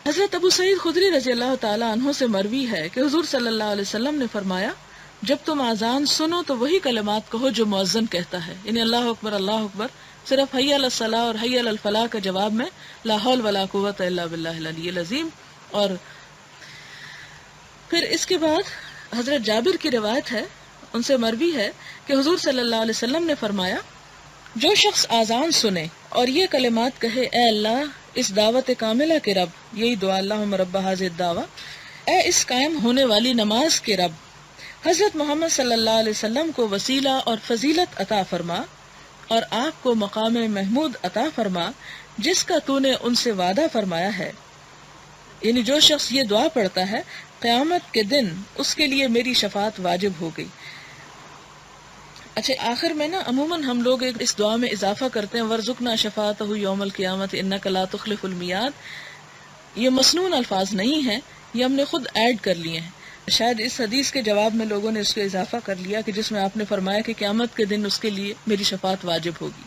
حضرت ابو سعید خدری رضی اللہ تعالی عنہ سے مروی ہے کہ حضور صلی اللہ علیہ وسلم نے فرمایا جب تم اذان سنو تو وہی کلمات کہو جو مؤذن کہتا ہے، یعنی اللہ اکبر، صرف حی علی الصلاۃ اور حی علی الفلاح کا جواب میں لا حول ولا قوت الا باللہ العلی العظیم. اور پھر اس کے بعد حضرت جابر کی روایت ہے، ان سے مروی ہے کہ حضور صلی اللہ علیہ وسلم نے فرمایا جو شخص اذان سنے اور یہ کلمات کہے اے اللہ اس دعوت کاملہ کے رب، یہی دعا اللہم رب ھذہ الدعوہ، اے اس قائم ہونے والی نماز کے رب، حضرت محمد صلی اللہ علیہ وسلم کو وسیلہ اور فضیلت عطا فرما اور آپ کو مقام محمود عطا فرما جس کا تو نے ان سے وعدہ فرمایا ہے. یعنی جو شخص یہ دعا پڑھتا ہے قیامت کے دن اس کے لیے میری شفاعت واجب ہو گئی. اچھا آخر میں نا عموماً ہم لوگ اس دعا میں اضافہ کرتے ہیں ورزقنا شفاعتہ یوم القیامت انک لا تخلف المیعاد. یہ مسنون الفاظ نہیں ہیں، یہ ہم نے خود ایڈ کر لیے ہیں. شاید اس حدیث کے جواب میں لوگوں نے اس کو اضافہ کر لیا کہ جس میں آپ نے فرمایا کہ قیامت کے دن اس کے لیے میری شفاعت واجب ہوگی.